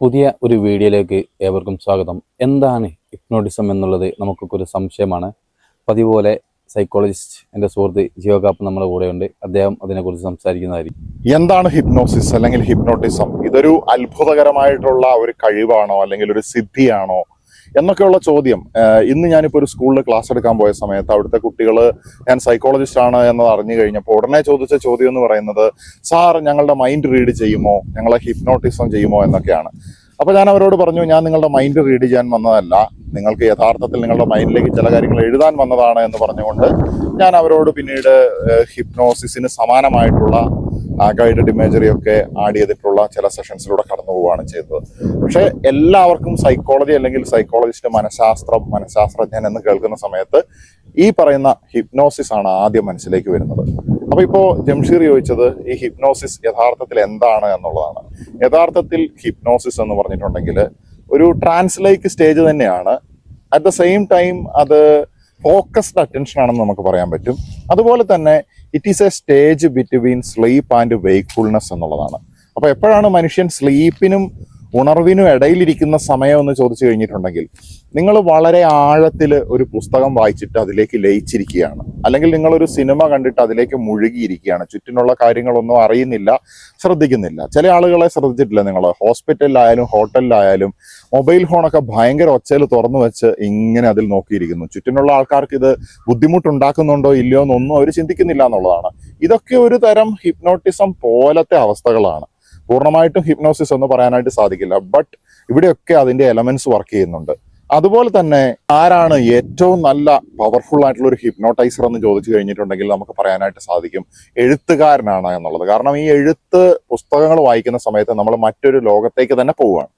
പുതിയ ഒരു വീഡിയോയിലേക്ക് ഏവർക്കും സ്വാഗതം. എന്താണ് ഹിപ്നോട്ടിസം എന്നുള്ളത് നമുക്കൊക്കെ ഒരു സംശയമാണ്. പതിപോലെ സൈക്കോളജിസ്റ്റ് എൻ്റെ സുഹൃത്ത് ജിയോകാപ്പ് നമ്മുടെ കൂടെയുണ്ട്. അദ്ദേഹം അതിനെക്കുറിച്ച് സംസാരിക്കുന്നതായിരിക്കും. എന്താണ് ഹിപ്നോസിസ് അല്ലെങ്കിൽ ഹിപ്നോട്ടിസം? ഇതൊരു അത്ഭുതകരമായിട്ടുള്ള ഒരു കഴിവാണോ അല്ലെങ്കിൽ ഒരു സിദ്ധിയാണോ എന്നൊക്കെയുള്ള ചോദ്യം. ഇന്ന് ഞാനിപ്പോൾ ഒരു സ്കൂളിൽ ക്ലാസ് എടുക്കാൻ പോയ സമയത്ത് അവിടുത്തെ കുട്ടികൾ ഞാൻ സൈക്കോളജിസ്റ്റ് ആണ് എന്നത് അറിഞ്ഞു കഴിഞ്ഞപ്പോൾ ഉടനെ ചോദിച്ച ചോദ്യം എന്ന് പറയുന്നത്, സാർ ഞങ്ങളുടെ മൈൻഡ് റീഡ് ചെയ്യുമോ, ഞങ്ങളെ ഹിപ്നോട്ടിസം ചെയ്യുമോ എന്നൊക്കെയാണ്. അപ്പോൾ ഞാൻ അവരോട് പറഞ്ഞു, ഞാൻ നിങ്ങളുടെ മൈൻഡ് റീഡ് ചെയ്യാൻ വന്നതല്ല, നിങ്ങൾക്ക് യഥാർത്ഥത്തിൽ നിങ്ങളുടെ മൈൻഡിലേക്ക് ചില കാര്യങ്ങൾ എഴുതാൻ വന്നതാണ് എന്ന് പറഞ്ഞുകൊണ്ട് ഞാൻ അവരോട് പിന്നീട് ഹിപ്നോസിസിന് സമാനമായിട്ടുള്ള ഗൈഡഡ് ഇമേജറി ഒക്കെ ആഡ് ചെയ്തിട്ടുള്ള ചില സെഷൻസിലൂടെ കടന്നു പോവുകയാണ് ചെയ്തത്. പക്ഷെ എല്ലാവർക്കും സൈക്കോളജി അല്ലെങ്കിൽ സൈക്കോളജിസ്റ്റ്, മനഃശാസ്ത്രജ്ഞൻ എന്ന് കേൾക്കുന്ന സമയത്ത് ഈ പറയുന്ന ഹിപ്നോസിസ് ആണ് ആദ്യം മനസ്സിലേക്ക് വരുന്നത്. അപ്പൊ ഇപ്പോ ജംഷീർ ചോദിച്ചത് ഈ ഹിപ്നോസിസ് യഥാർത്ഥത്തിൽ എന്താണ് എന്നുള്ളതാണ്. യഥാർത്ഥത്തിൽ ഹിപ്നോസിസ് എന്ന് പറഞ്ഞിട്ടുണ്ടെങ്കിൽ ഒരു ട്രാൻസ്ലൈക്ക് സ്റ്റേജ് തന്നെയാണ്. അറ്റ് ദ സെയിം ടൈം അത് ഫോക്കസ്ഡ് അറ്റൻഷൻ ആണെന്ന് നമുക്ക് പറയാൻ പറ്റും. അതുപോലെ തന്നെ it is a stage between sleep and wakefulness എന്നുള്ളതാണ്. അപ്പൊ എപ്പോഴാണ് മനുഷ്യൻ സ്ലീപ്പിനും ഉണർവിനും ഇടയിലിരിക്കുന്ന സമയം എന്ന് ചോദിച്ചു കഴിഞ്ഞിട്ടുണ്ടെങ്കിൽ, നിങ്ങൾ വളരെ ആഴത്തിൽ ഒരു പുസ്തകം വായിച്ചിട്ട് അതിലേക്ക് ലയിച്ചിരിക്കുകയാണ്, അല്ലെങ്കിൽ നിങ്ങളൊരു സിനിമ കണ്ടിട്ട് അതിലേക്ക് മുഴുകിയിരിക്കുകയാണ്, ചുറ്റിനുള്ള കാര്യങ്ങളൊന്നും അറിയുന്നില്ല, ശ്രദ്ധിക്കുന്നില്ല. ചില ആളുകളെ ശ്രദ്ധിച്ചിട്ടില്ല നിങ്ങൾ? ഹോസ്പിറ്റലിലായാലും ഹോട്ടലിലായാലും മൊബൈൽ ഫോണൊക്കെ ഭയങ്കര ഒച്ചയിൽ തുറന്നു വെച്ച് ഇങ്ങനെ അതിൽ നോക്കിയിരിക്കുന്നു. ചുറ്റിനുള്ള ആൾക്കാർക്ക് ഇത് ബുദ്ധിമുട്ടുണ്ടാക്കുന്നുണ്ടോ ഇല്ലയോ എന്നൊന്നും അവർ ചിന്തിക്കുന്നില്ല എന്നുള്ളതാണ്. ഇതൊക്കെ ഒരു തരം ഹിപ്നോട്ടിസം പോലത്തെ അവസ്ഥകളാണ്. പൂർണ്ണമായിട്ടും ഹിപ്നോസിസ് എന്ന് പറയാനായിട്ട് സാധിക്കില്ല, ബട്ട് ഇവിടെയൊക്കെ അതിന്റെ എലമെന്റ്സ് വർക്ക് ചെയ്യുന്നുണ്ട്. അതുപോലെ തന്നെ ആരാണ് ഏറ്റവും നല്ല പവർഫുൾ ആയിട്ടുള്ള ഒരു ഹിപ്നോട്ടൈസർ എന്ന് ചോദിച്ചു കഴിഞ്ഞിട്ടുണ്ടെങ്കിൽ നമുക്ക് പറയാനായിട്ട് സാധിക്കും എഴുത്തുകാരനാണ് എന്നുള്ളത്. കാരണം ഈ പുസ്തകങ്ങൾ വായിക്കുന്ന സമയത്ത് നമ്മൾ മറ്റൊരു ലോകത്തേക്ക് തന്നെ പോവുകയാണ്.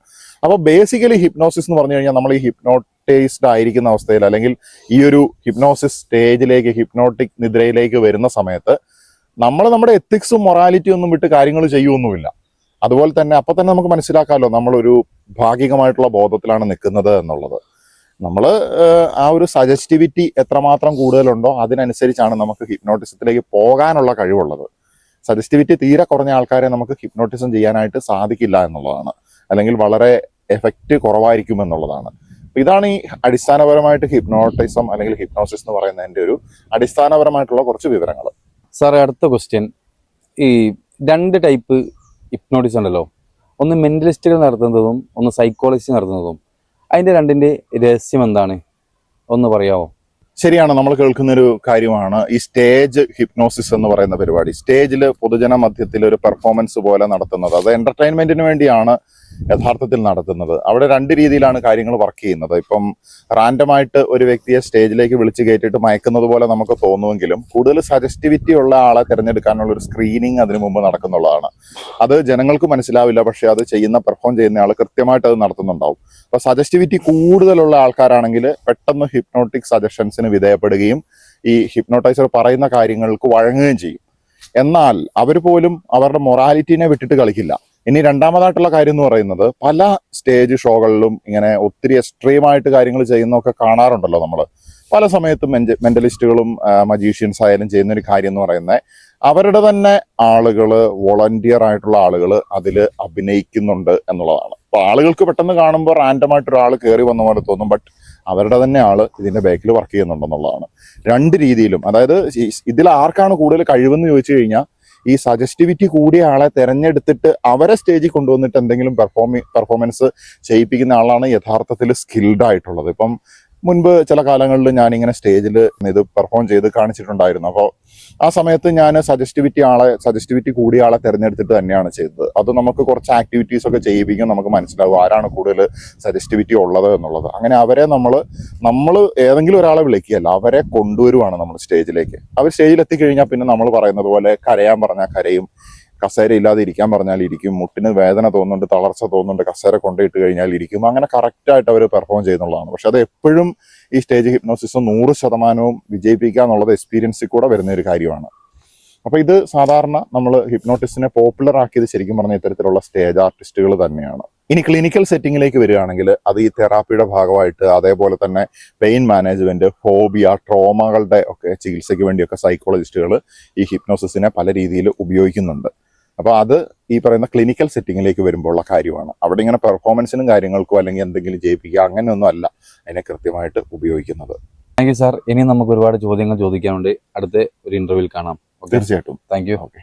അപ്പോൾ ബേസിക്കലി ഹിപ്നോസിസ് എന്ന് പറഞ്ഞു കഴിഞ്ഞാൽ നമ്മൾ ഈ ഹിപ്നോട്ടൈസ്ഡ് ആയിരിക്കുന്ന അവസ്ഥയിൽ, അല്ലെങ്കിൽ ഈ ഒരു ഹിപ്നോസിസ് സ്റ്റേജിലേക്ക്, ഹിപ്നോട്ടിക് നിദ്രയിലേക്ക് വരുന്ന സമയത്ത് നമ്മൾ നമ്മുടെ എത്തിക്സും മൊറാലിറ്റിയും ഒന്നും വിട്ട് കാര്യങ്ങൾ ചെയ്യുമൊന്നുമില്ല. അതുപോലെ തന്നെ അപ്പൊ തന്നെ നമുക്ക് മനസ്സിലാക്കാമല്ലോ നമ്മളൊരു ഭാഗികമായിട്ടുള്ള ബോധത്തിലാണ് നിൽക്കുന്നത് എന്നുള്ളത്. നമ്മൾ ആ ഒരു സജസ്റ്റിവിറ്റി എത്രമാത്രം കൂടുതലുണ്ടോ അതിനനുസരിച്ചാണ് നമുക്ക് ഹിപ്നോട്ടിസത്തിലേക്ക് പോകാനുള്ള കഴിവുള്ളത്. സജസ്റ്റിവിറ്റി തീരെ കുറഞ്ഞ ആൾക്കാരെ നമുക്ക് ഹിപ്നോട്ടിസം ചെയ്യാനായിട്ട് സാധിക്കില്ല എന്നുള്ളതാണ്, അല്ലെങ്കിൽ വളരെ എഫക്റ്റ് കുറവായിരിക്കും എന്നുള്ളതാണ്. ഇതാണ് ഈ അടിസ്ഥാനപരമായിട്ട് ഹിപ്നോട്ടിസം അല്ലെങ്കിൽ ഹിപ്നോസിസ് എന്ന് പറയുന്നതിന്റെ ഒരു അടിസ്ഥാനപരമായിട്ടുള്ള കുറച്ച് വിവരങ്ങൾ. സാറേ, അടുത്ത ക്വസ്റ്റ്യൻ. ഈ രണ്ട് ടൈപ്പ് ഹിപ്നോട്ടിസം ഉണ്ടല്ലോ, ഒന്ന് മെന്റലിസ്റ്റുകൾ നടത്തുന്നതും ഒന്ന് സൈക്കോളജിസ്റ്റ് നടത്തുന്നതും. അതിന്റെ രണ്ടിന്റെ രഹസ്യം എന്താണ് ഒന്ന് പറയാമോ? ശരിയാണ്, നമ്മൾ കേൾക്കുന്നൊരു കാര്യമാണ് ഈ സ്റ്റേജ് ഹിപ്നോസിസ് എന്ന് പറയുന്ന പരിപാടി. സ്റ്റേജിൽ പൊതുജന മധ്യത്തിൽ ഒരു പെർഫോമൻസ് പോലെ നടത്തുന്നത്, അത് എന്റർടൈൻമെന്റിന് വേണ്ടിയാണ് യഥാർത്ഥത്തിൽ നടത്തുന്നത്. അവിടെ രണ്ട് രീതിയിലാണ് കാര്യങ്ങൾ വർക്ക് ചെയ്യുന്നത്. ഇപ്പം റാൻഡമായിട്ട് ഒരു വ്യക്തിയെ സ്റ്റേജിലേക്ക് വിളിച്ചു കയറ്റിയിട്ട് മയക്കുന്നത് പോലെ നമുക്ക് തോന്നുമെങ്കിലും കൂടുതൽ സജസ്റ്റിവിറ്റി ഉള്ള ആളെ തിരഞ്ഞെടുക്കാനുള്ള ഒരു സ്ക്രീനിങ് അതിനു മുമ്പ് നടക്കുന്നുള്ളതാണ്. അത് ജനങ്ങൾക്ക് മനസ്സിലാവില്ല, പക്ഷെ അത് പെർഫോം ചെയ്യുന്ന ആൾ കൃത്യമായിട്ട് അത് നടത്തുന്നുണ്ടാവും. അപ്പൊ സജസ്റ്റിവിറ്റി കൂടുതലുള്ള ആൾക്കാരാണെങ്കിൽ പെട്ടെന്ന് ഹിപ്നോട്ടിക് സജഷൻസിന് വിധേയപ്പെടുകയും ഈ ഹിപ്നോട്ടൈസർ പറയുന്ന കാര്യങ്ങൾക്ക് വഴങ്ങുകയും ചെയ്യും. എന്നാൽ അവർ പോലും അവരുടെ മൊറാലിറ്റിനെ വിട്ടിട്ട് കളിക്കില്ല. ഇനി രണ്ടാമതായിട്ടുള്ള കാര്യം എന്ന് പറയുന്നത്, പല സ്റ്റേജ് ഷോകളിലും ഇങ്ങനെ ഒത്തിരി എക്സ്ട്രീമായിട്ട് കാര്യങ്ങൾ ചെയ്യുന്നതൊക്കെ കാണാറുണ്ടല്ലോ നമ്മൾ. പല സമയത്തും മെന്റലിസ്റ്റുകളും മജീഷ്യൻസ് ആയാലും ചെയ്യുന്ന ഒരു കാര്യം എന്ന് പറയുന്നത്, അവരുടെ തന്നെ ആളുകള്, വോളണ്ടിയർ ആയിട്ടുള്ള ആളുകൾ അതിൽ അഭിനയിക്കുന്നുണ്ട് എന്നുള്ളതാണ്. അപ്പൊ ആളുകൾക്ക് പെട്ടെന്ന് കാണുമ്പോൾ റാൻഡമായിട്ട് ഒരാൾ കയറി വന്ന പോലെ തോന്നും, ബട്ട് അവരുടെ തന്നെ ആള് ഇതിന്റെ ബാക്കിൽ വർക്ക് ചെയ്യുന്നുണ്ടെന്നുള്ളതാണ്. രണ്ട് രീതിയിലും, അതായത് ഇതിൽ ആർക്കാണ് കൂടുതൽ കഴിവെന്ന് ചോദിച്ചു കഴിഞ്ഞാൽ, ഈ സജസ്റ്റിവിറ്റി കൂടിയ ആളെ തെരഞ്ഞെടുത്തിട്ട് അവരെ സ്റ്റേജിൽ കൊണ്ടുവന്നിട്ട് എന്തെങ്കിലും പെർഫോമൻസ് ചെയ്യിപ്പിക്കുന്ന ആളാണ് യഥാർത്ഥത്തിൽ സ്കിൽഡ് ആയിട്ടുള്ളത്. ഇപ്പം മുൻപ് ചില കാലങ്ങളിൽ ഞാനിങ്ങനെ സ്റ്റേജിൽ ഇത് പെർഫോം ചെയ്ത് കാണിച്ചിട്ടുണ്ടായിരുന്നു. അപ്പോൾ ആ സമയത്ത് ഞാൻ സജസ്റ്റിവിറ്റി കൂടിയ ആളെ തിരഞ്ഞെടുത്തിട്ട് തന്നെയാണ് ചെയ്തത്. അത് നമുക്ക് കുറച്ച് ആക്ടിവിറ്റീസ് ഒക്കെ ചെയ്യിപ്പിക്കും, നമുക്ക് മനസ്സിലാവും ആരാണ് കൂടുതൽ സജസ്റ്റിവിറ്റി ഉള്ളത് എന്നുള്ളത്. അങ്ങനെ അവരെ നമ്മൾ ഏതെങ്കിലും ഒരാളെ വിളിക്കുകയല്ല, അവരെ കൊണ്ടുവരുവാണ് നമ്മൾ സ്റ്റേജിലേക്ക്. അവർ സ്റ്റേജിൽ എത്തിക്കഴിഞ്ഞാൽ പിന്നെ നമ്മൾ പറയുന്നത് പോലെ കരയാൻ പറഞ്ഞാൽ കരയും, കസേര ഇല്ലാതെ ഇരിക്കാൻ പറഞ്ഞാൽ ഇരിക്കും, മുട്ടിന് വേദന തോന്നുന്നുണ്ട്, തളർച്ച തോന്നുന്നുണ്ട്, കസേര കൊണ്ടിട്ട് കഴിഞ്ഞാൽ ഇരിക്കും. അങ്ങനെ കറക്റ്റായിട്ട് അവർ പെർഫോം ചെയ്യുന്നുള്ളതാണ്. പക്ഷെ അത് എപ്പോഴും ഈ സ്റ്റേജ് ഹിപ്നോസിസ് 100% വിജയിപ്പിക്കുക എന്നുള്ളത് എക്സ്പീരിയൻസിൽ കൂടെ വരുന്ന ഒരു കാര്യമാണ്. അപ്പൊ ഇത് സാധാരണ നമ്മൾ ഹിപ്നോട്ടിസിനെ പോപ്പുലർ ആക്കിയത് ശരിക്കും പറഞ്ഞ ഇത്തരത്തിലുള്ള സ്റ്റേജ് ആർട്ടിസ്റ്റുകൾ തന്നെയാണ്. ഇനി ക്ലിനിക്കൽ സെറ്റിങ്ങിലേക്ക് വരികയാണെങ്കിൽ അത് ഈ തെറാപ്പിയുടെ ഭാഗമായിട്ട്, അതേപോലെ തന്നെ പെയിൻ മാനേജ്മെന്റ്, ഫോബിയ, ട്രോമകളുടെ ഒക്കെ ചികിത്സയ്ക്ക് വേണ്ടിയൊക്കെ സൈക്കോളജിസ്റ്റുകൾ ഈ ഹിപ്നോസിസിനെ പല രീതിയിൽ ഉപയോഗിക്കുന്നുണ്ട്. അപ്പോൾ അത് ഈ പറയുന്ന ക്ലിനിക്കൽ സെറ്റിങ്ങിലേക്ക് വരുമ്പോൾ ഉള്ള കാര്യമാണ്. അവിടെ ഇങ്ങനെ പെർഫോമൻസിനും കാര്യങ്ങൾക്കോ അല്ലെങ്കിൽ എന്തെങ്കിലും ജയിപ്പിക്കുക അങ്ങനെയൊന്നും അല്ല അതിനെ കൃത്യമായിട്ട് ഉപയോഗിക്കുന്നത്. Thank you sir. ഇനി നമുക്ക് ഒരുപാട് ചോദ്യങ്ങൾ ചോദിക്കാനുണ്ട്. അടുത്ത ഒരു ഇന്റർവ്യൂവിൽ കാണാം. തീർച്ചയായിട്ടും. Thank you. ഓക്കെ.